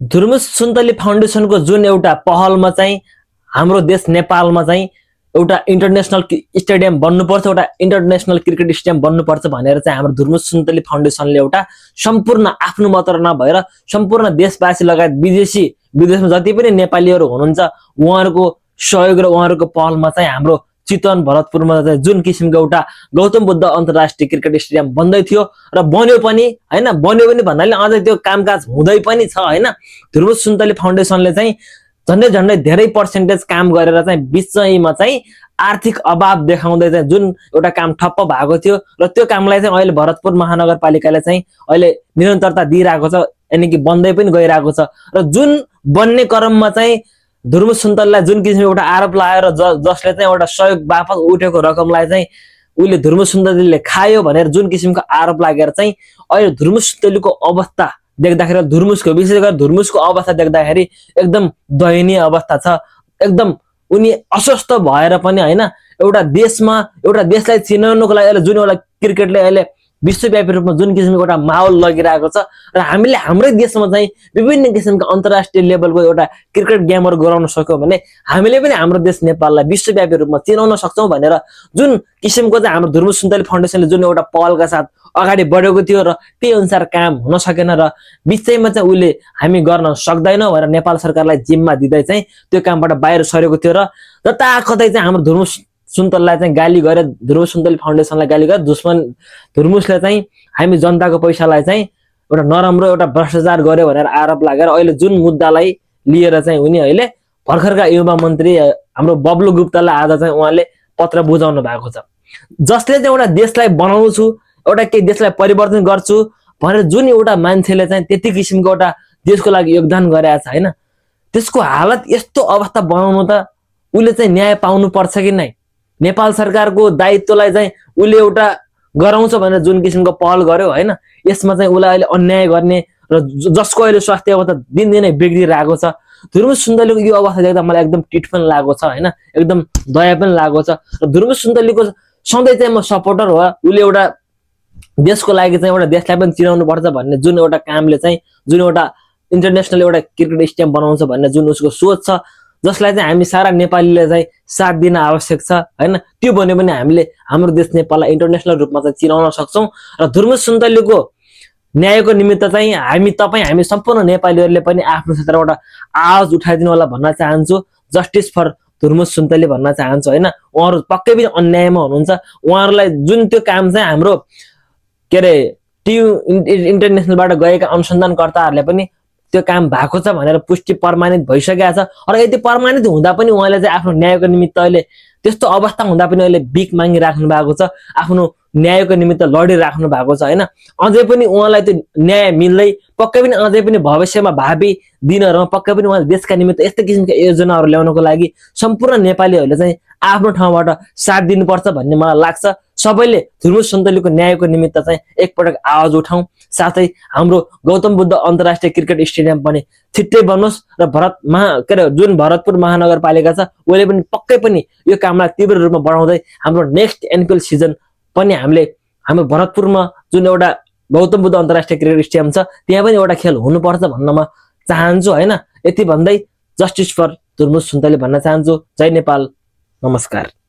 धुर्मुस सुन्तली फाउन्डेसनको जुन एउटा पहलमा चाहिँ हाम्रो देश नेपालमा चाहिँ एउटा इन्टरनेसनल स्टेडियम बन्नुपर्छ, एउटा इन्टरनेसनल क्रिकेट स्टेडियम बन्नुपर्छ भनेर चाहिँ हाम्रो धुर्मुस सुन्तली फाउन्डेसनले एउटा सम्पूर्ण आफ्नो मात्र नभएर सम्पूर्ण देशवासी लगायत विदेशमा जति पनि नेपालीहरू हुनुहुन्छ उहाँहरूको सहयोग र उहाँहरूको पहलमा चाहिँ हाम्रो चितवन भरतपुरमा चाहिँ जुन किसिमको एउटा गौतम बुद्ध अन्तर्राष्ट्रिय क्रिकेट स्टेडियम बन्दै थियो र बन्यो पनि हैन, बन्यो पनि भन्नाले अझै त्यो कामकाज हुँदै पनि छ हैन। धुर्मुस सुन्तली फाउन्डेसनले चाहिँ झन्डै धेरै पर्सेन्टेज काम गरेर चाहिँ बिचैमा चाहिँ आर्थिक अभाव देखाउँदै चाहिँ जुन एउटा काम ठप्प भएको थियो र त्यो कामलाई चाहिँ अहिले भरतपुर महानगरपालिकाले चाहिँ अहिले निरन्तरता दिइरहेको छ, यानि कि बन्दै पनि गइरहेको छ। र जुन बन्ने क्रममा चाहिँ धुर्मुस सुन्तलीलाई जुन किसिमको एउटा आरोप लगाएर जसले चाहिँ एउटा सहयोग वापस उठेको रकमलाई चाहिँ उले धुर्मुस सुन्तलीले खायो भनेर जुन किसिमको आरोप लागेर चाहिँ अहिले धुर्मुस सुन्तलीको अवस्था देख्दाखेरि, धुर्मुसको विशेष गरी धुर्मुसको अवस्था देख्दाखेरि एकदम दयनीय अवस्था छ। एकदम उनी अस्वस्थ भएर पनि हैन एउटा देशलाई चिनाउनको लागि अहिले जुन एउटा क्रिकेटले अहिले विश्वव्यापी रूपमा जुन किसिमको एउटा माहौल लगिरहेको छ र हामीले हाम्रै देशमा चाहिँ विभिन्न किसिमका अन्तर्राष्ट्रिय लेभलको एउटा क्रिकेट गेमहरू गराउन सक्यौं भने हामीले पनि हाम्रो देश नेपाललाई विश्वव्यापी रूपमा चिनाउन सक्छौं भनेर जुन किसिमको चाहिँ हाम्रो धुर्मुस सुन्तली फाउन्डेसनले जुन एउटा पहलका साथ अगाडि बढेको थियो र त्यही अनुसार काम हुन सकेन र बिचैमा चाहिँ उले हामी गर्न सक्दैनौं भनेर नेपाल सरकारलाई जिम्मा दिँदै चाहिँ त्यो कामबाट बाहिर सरेको थियो र जताकतै चाहिँ हाम्रो धुर्मुस सुन्तलीलाई चाहिँ गाली गरे, धुर्मुस सुन्तली फाउन्डेसनलाई गाली गरे, धुर्मुसले चाहिँ हामी जनताको पैसालाई चाहिँ एउटा नराम्रो एउटा भ्रष्टाचार गर्यो भनेर आरोप लागेर अहिले जुन मुद्दालाई लिएर चाहिँ उनी अहिले भर्खरका युवा मन्त्री हाम्रो बब्लु गुप्तालाई आज चाहिँ उहाँले पत्र बुझाउनु भएको छ, जसले चाहिँ एउटा देशलाई बनाउँछु, एउटा केही देशलाई परिवर्तन गर्छु भनेर जुन एउटा मान्छेले चाहिँ त्यति किसिमको एउटा देशको लागि योगदान गरेछ हैन, त्यसको हालत यस्तो अवस्था बनाउनु त उले चाहिँ न्याय पाउनु पर्छ कि नै? नेपाल सरकारको दायित्वलाई चाहिँ उले एउटा गराउँछ भनेर जुन किसिमको पहल गर्यो हैन, यसमा चाहिँ उलाई अहिले अन्याय गर्ने र जसको अहिले स्वास्थ्य अवस्था दिनदिनै बिग्रिरहेको छ। धुर्मुस सुन्तलीको यो अवस्था देख्दा मलाई एकदम टिट पनि लागेको छ हैन, एकदम दया पनि लागेको छ। र धुर्मुस सुन्तलीको सधैँ चाहिँ म सपोर्टर हो, उले एउटा देशको लागि चाहिँ एउटा देशलाई पनि चिनाउनु पर्छ भन्ने जुन एउटा कामले चाहिँ जुन एउटा इन्टरनेसनल एउटा क्रिकेट स्टेडियम बनाउँछ भन्ने जुन उसको सोच छ, जसलाई चाहिँ हामी सारा नेपालीले चाहिँ साथ दिन आवश्यक छ हैन, त्यो बन्यो भने हामीले हाम्रो देश नेपाललाई इन्टरनेसनल रूपमा चाहिँ चिनाउन सक्छौं। र धुर्मुस सुन्तलीको न्यायको निमित्त चाहिँ हामी सम्पूर्ण नेपालीहरूले पनि आफ्नो क्षेत्रबाट आवाज उठाइदिनु होला भन्न चाहन्छु। जस्टिस फर धुर्मुस सुन्तली भन्न चाहन्छु हैन। उहाँहरु पक्कै पनि अन्यायमा हुनुहुन्छ, उहाँहरुलाई जुन त्यो काम चाहिँ हाम्रो के रे इन्टरनेसनलबाट गएका अनुसन्धानकर्ताहरूले पनि त्यो काम भएको छ भनेर पुष्टि प्रमाणित भइसकेको छ। र यदि प्रमाणित हुँदा पनि उहाँले चाहिँ आफ्नो न्यायको निमित्त अहिले त्यस्तो अवस्था हुँदा पनि अहिले बिक मागिराख्नु भएको छ, आफ्नो न्यायको निमित्त लडिराख्नु भएको छ हैन। अझै पनि उहाँलाई त्यो न्याय मिल्दै पक्कै पनि अझै पनि भविष्यमा भावी दिनहरुमा पक्कै पनि उहाँले देशका निमित्त यस्तो किसिमका योजनाहरू ल्याउनको लागि सम्पूर्ण नेपालीहरूले चाहिँ आफ्नो ठाउँबाट साथ दिनुपर्छ भन्ने मलाई लाग्छ। सबैले धुर्मुस सुन्तलीको न्यायको निमित्त चाहिँ एकपटक आवाज उठाउँ, साथै हाम्रो गौतम बुद्ध अन्तर्राष्ट्रिय क्रिकेट स्टेडियम पनि छिट्टै बनोस् र जुन भरतपुर महानगरपालिका छ उले पनि पक्कै पनि यो कामलाई तीव्र रूपमा बढाउँदै हाम्रो नेक्स्ट एनपीएल सिजन पनि हाम्रो भरतपुरमा जुन एउटा गौतम बुद्ध अन्तर्राष्ट्रिय क्रिकेट स्टेडियम छ त्यहाँ पनि एउटा खेल हुनुपर्छ भन्न म चाहन्छु हैन। यति भन्दै जस्टिस फर धुर्मुस सुन्तली भन्न चाहन्छु। जय नेपाल, नमस्कार।